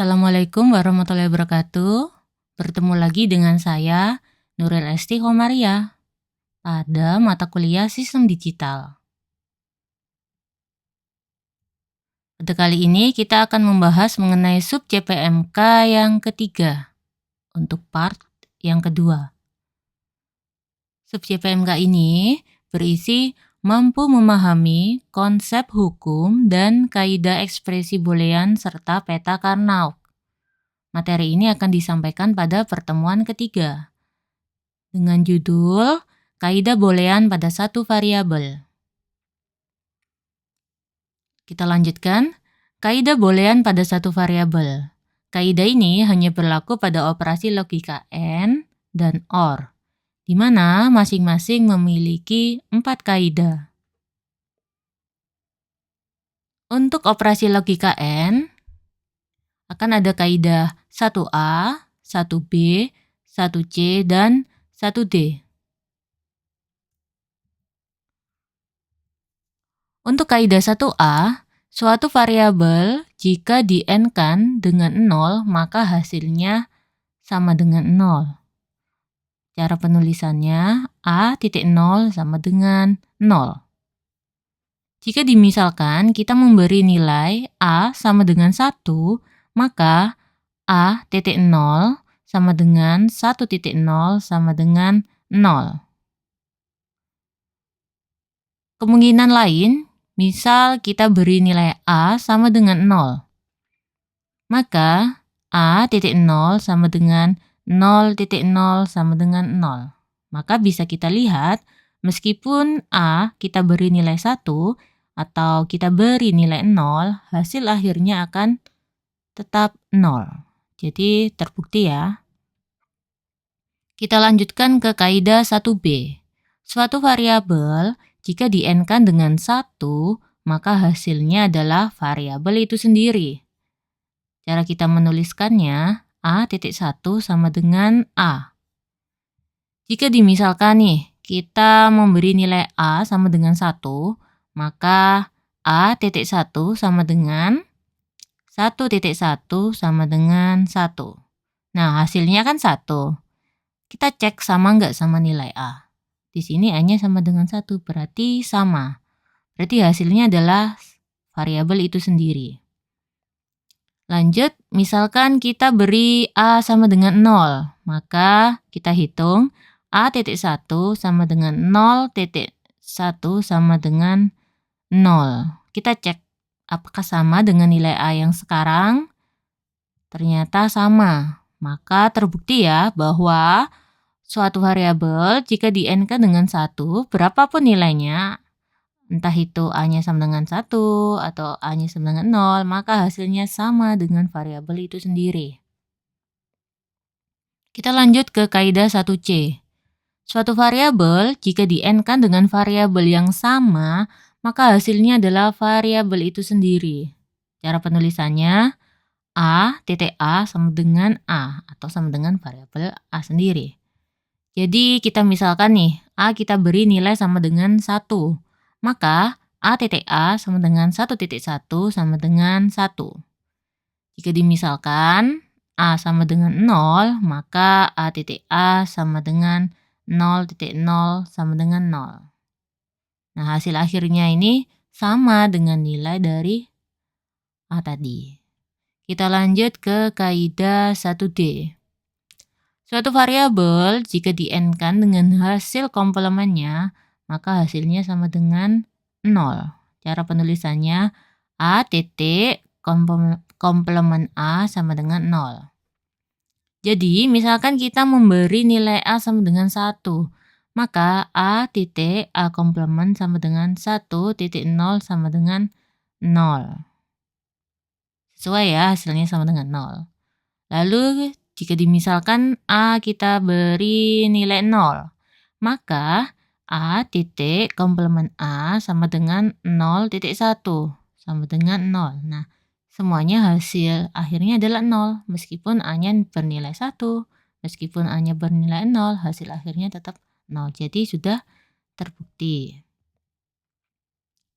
Assalamualaikum warahmatullahi wabarakatuh. Bertemu lagi dengan saya, Nuril Esti Homaria, pada mata kuliah Sistem Digital. Pada kali ini kita akan membahas mengenai sub CPMK yang ketiga, untuk part yang kedua. Sub CPMK ini berisi mampu memahami konsep hukum dan kaidah ekspresi boolean serta peta Karnaugh. Materi ini akan disampaikan pada pertemuan ketiga dengan judul kaidah boolean pada satu variabel. Kita lanjutkan. Kaidah boolean pada satu variabel. Kaidah ini hanya berlaku pada operasi logika AND dan OR, di mana masing-masing memiliki 4 kaidah. Untuk operasi logika AND, akan ada kaidah 1A, 1B, 1C, dan 1D. Untuk kaidah 1A, suatu variabel jika di-n-kan dengan 0, maka hasilnya sama dengan 0. Cara penulisannya, A titik 0 sama dengan 0. Jika dimisalkan kita memberi nilai A sama dengan 1, maka A titik 0 sama dengan 1 titik 0 sama dengan 0. Kemungkinan lain, misal kita beri nilai A sama dengan 0. Maka A titik 0 sama dengan 0 titik 0 sama dengan 0. Maka bisa kita lihat, meskipun A kita beri nilai 1 atau kita beri nilai 0, hasil akhirnya akan tetap 0. Jadi terbukti ya. Kita lanjutkan ke kaidah 1B. Suatu variabel jika di-n-kan dengan 1, maka hasilnya adalah variabel itu sendiri. Cara kita menuliskannya, A.1 sama dengan A. Jika dimisalkan nih, kita memberi nilai A sama dengan 1, maka A.1 sama dengan 1.1 sama dengan 1. Nah, hasilnya kan 1. Kita cek sama nggak sama nilai A. Di sini A-nya sama dengan 1, berarti sama. Berarti hasilnya adalah variabel itu sendiri. Lanjut, misalkan kita beri A sama dengan 0, maka kita hitung A.1 sama dengan 0.1 sama dengan 0. Kita cek apakah sama dengan nilai A yang sekarang. Ternyata sama. Maka terbukti ya bahwa suatu variabel jika di-n-kan dengan 1, berapapun nilainya, entah itu A-nya sama dengan 1 atau A-nya sama dengan 0, maka hasilnya sama dengan variabel itu sendiri. Kita lanjut ke kaidah 1C. Suatu variabel jika di-n-kan dengan variabel yang sama, maka hasilnya adalah variabel itu sendiri. Cara penulisannya, A sama dengan A atau sama dengan variabel A sendiri. Jadi kita misalkan nih, A kita beri nilai sama dengan 1. Maka A sama dengan 1.1 sama dengan 1. Jika dimisalkan A sama dengan 0, maka A sama dengan 0.0 sama dengan 0. Nah, hasil akhirnya ini sama dengan nilai dari A tadi. Kita lanjut ke kaidah 1D. Suatu variabel jika di-n-kan dengan hasil komplemennya, maka hasilnya sama dengan 0. Cara penulisannya, A titik komplemen A sama dengan 0. Jadi, misalkan kita memberi nilai A sama dengan 1, maka A titik A komplemen sama dengan 1.0 sama dengan 0. Sesuai ya, hasilnya sama dengan 0. Lalu, jika dimisalkan A kita beri nilai 0, maka A titik komplemen A sama dengan 0.1 sama dengan 0. Nah, semuanya hasil akhirnya adalah 0. Meskipun A-nya bernilai 1, meskipun A-nya bernilai 0, hasil akhirnya tetap 0. Jadi sudah terbukti.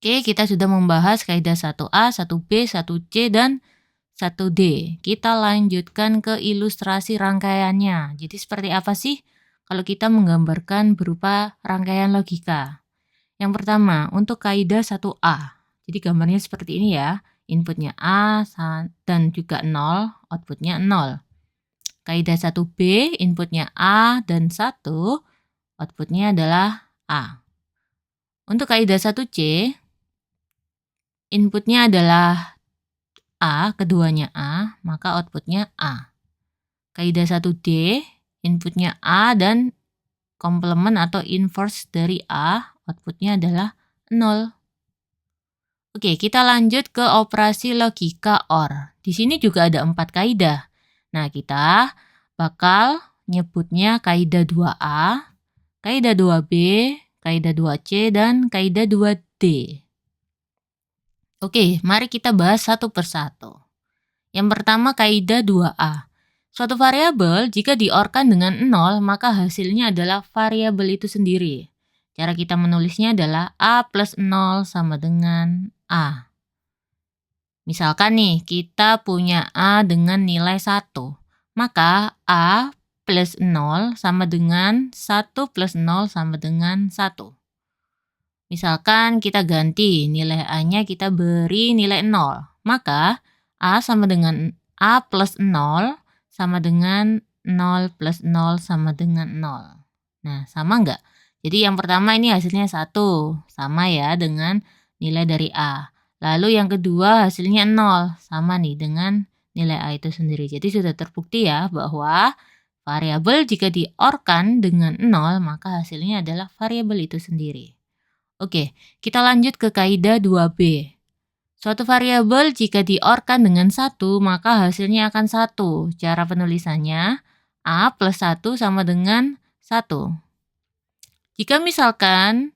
Oke, kita sudah membahas kaidah 1A, 1B, 1C, dan 1D. Kita lanjutkan ke ilustrasi rangkaiannya. Jadi seperti apa sih kalau kita menggambarkan berupa rangkaian logika? Yang pertama, untuk kaidah 1A. Jadi gambarnya seperti ini ya. Inputnya A dan juga 0, outputnya 0. Kaidah 1B, inputnya A dan 1, outputnya adalah A. Untuk kaidah 1C, inputnya adalah A, keduanya A, maka outputnya A. Kaidah 1D, inputnya A dan komplement atau inverse dari A, outputnya adalah 0. Oke, kita lanjut ke operasi logika OR. Di sini juga ada 4 kaidah. Nah, kita bakal nyebutnya kaidah 2A, kaidah 2B, kaidah 2C, dan kaidah 2D. Oke, mari kita bahas satu persatu. Yang pertama, kaidah 2A. Suatu variabel jika di-OR-kan dengan 0, maka hasilnya adalah variabel itu sendiri. Cara kita menulisnya adalah A plus 0 sama dengan A. Misalkan nih, kita punya A dengan nilai 1. Maka A plus 0 sama dengan 1 plus 0 sama dengan 1. Misalkan kita ganti nilai A-nya kita beri nilai 0. Maka A sama dengan A plus 0 sama dengan 0 plus 0 sama dengan 0. Nah, sama nggak? Jadi yang pertama ini hasilnya 1. Sama ya dengan nilai dari A. Lalu yang kedua hasilnya 0. Sama nih dengan nilai A itu sendiri. Jadi sudah terbukti ya bahwa variabel jika di-OR-kan dengan 0 maka hasilnya adalah variabel itu sendiri. Oke, kita lanjut ke kaidah 2B. Suatu variabel jika di-OR-kan dengan 1, maka hasilnya akan 1. Cara penulisannya, A plus 1 sama dengan 1. Jika misalkan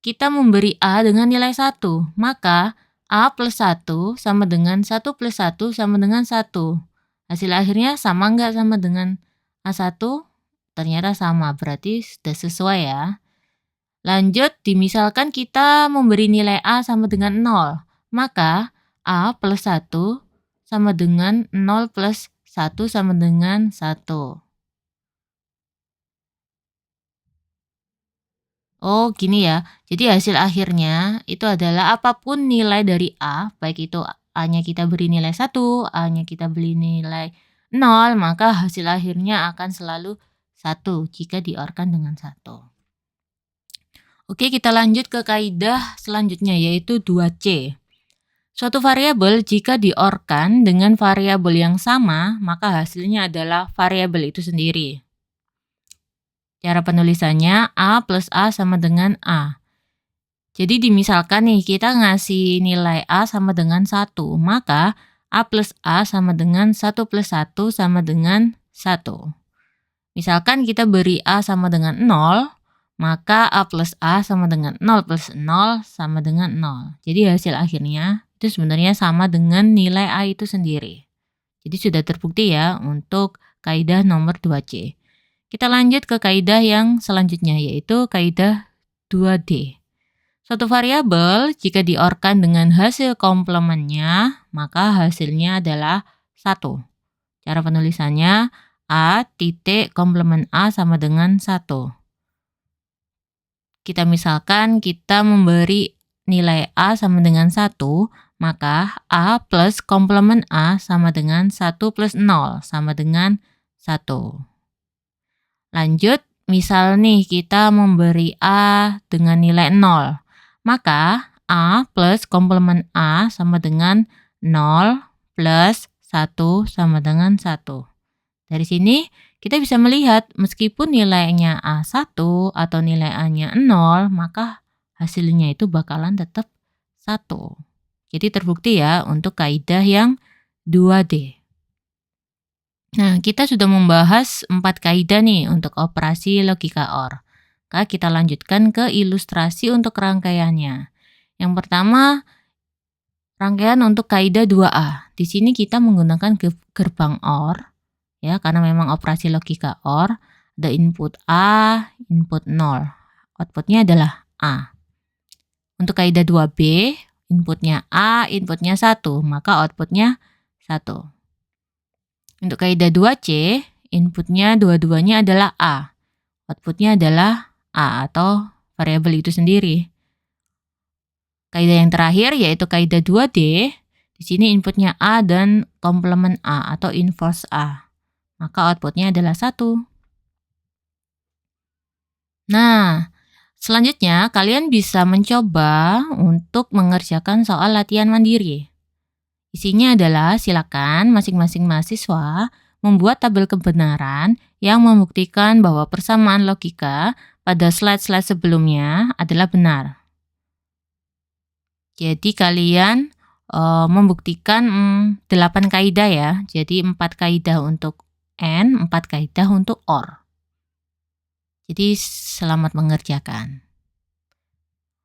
kita memberi A dengan nilai 1, maka A plus 1 sama dengan 1 plus 1 sama dengan 1. Hasil akhirnya sama nggak sama dengan A1? Ternyata sama, berarti sudah sesuai ya. Lanjut, dimisalkan kita memberi nilai A sama dengan 0, maka A plus 1 sama dengan 0 plus 1 sama dengan 1. Oh, gini ya. Jadi hasil akhirnya itu adalah apapun nilai dari A, baik itu A-nya kita beri nilai 1, A-nya kita beri nilai 0, maka hasil akhirnya akan selalu 1 jika di-OR-kan dengan 1. Oke, kita lanjut ke kaidah selanjutnya yaitu 2C. Suatu variabel jika di-OR-kan dengan variabel yang sama, maka hasilnya adalah variabel itu sendiri. Cara penulisannya A plus A sama dengan A. Jadi dimisalkan nih kita ngasih nilai A sama dengan 1, maka A plus A sama dengan 1 plus 1 sama dengan 1. Misalkan kita beri A sama dengan 0, maka A plus A sama dengan 0 plus 0 sama dengan 0. Jadi hasil akhirnya itu sebenarnya sama dengan nilai A itu sendiri. Jadi sudah terbukti ya untuk kaidah nomor 2C. Kita lanjut ke kaidah yang selanjutnya yaitu kaidah 2D. Suatu variabel jika di-OR-kan dengan hasil komplementnya, maka hasilnya adalah 1. Cara penulisannya A titik komplement A sama dengan 1. Kita misalkan kita memberi nilai A sama dengan 1, maka A plus komplement A sama dengan 1 plus 0 sama dengan 1. Lanjut, misal nih kita memberi A dengan nilai 0, maka A plus komplement A sama dengan 0 plus 1 sama dengan 1. Dari sini kita bisa melihat meskipun nilainya A1 atau nilai A-nya 0, maka hasilnya itu bakalan tetap 1. Jadi terbukti ya untuk kaidah yang 2D. Nah, kita sudah membahas 4 kaidah nih untuk operasi logika OR. Kita lanjutkan ke ilustrasi untuk rangkaiannya. Yang pertama, rangkaian untuk kaidah 2A. Di sini kita menggunakan gerbang OR. Ya, karena memang operasi logika OR, ada input A, input 0. Outputnya adalah A. Untuk kaidah 2B, inputnya A, inputnya 1, maka outputnya 1. Untuk kaidah 2C, inputnya dua-duanya adalah A. Outputnya adalah A atau variabel itu sendiri. Kaidah yang terakhir yaitu kaidah 2D. Di sini inputnya A dan komplement A atau inverse A. Maka outputnya adalah 1. Nah, selanjutnya kalian bisa mencoba untuk mengerjakan soal latihan mandiri. Isinya adalah silakan masing-masing mahasiswa membuat tabel kebenaran yang membuktikan bahwa persamaan logika pada slide-slide sebelumnya adalah benar. Jadi kalian membuktikan 8 kaidah ya. Jadi 4 kaidah untuk AND, 4 kaidah untuk OR. Jadi selamat mengerjakan.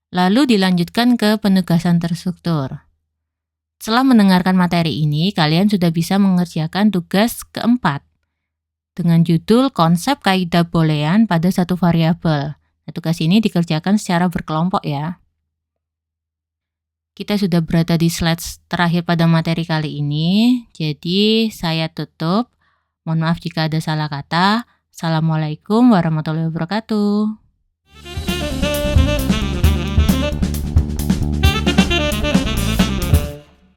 Lalu dilanjutkan ke penugasan terstruktur. Setelah mendengarkan materi ini, kalian sudah bisa mengerjakan tugas keempat dengan judul konsep kaidah boolean pada satu variabel. Nah, tugas ini dikerjakan secara berkelompok ya. Kita sudah berada di slide terakhir pada materi kali ini, jadi saya tutup. Mohon maaf jika ada salah kata. Assalamualaikum warahmatullahi wabarakatuh.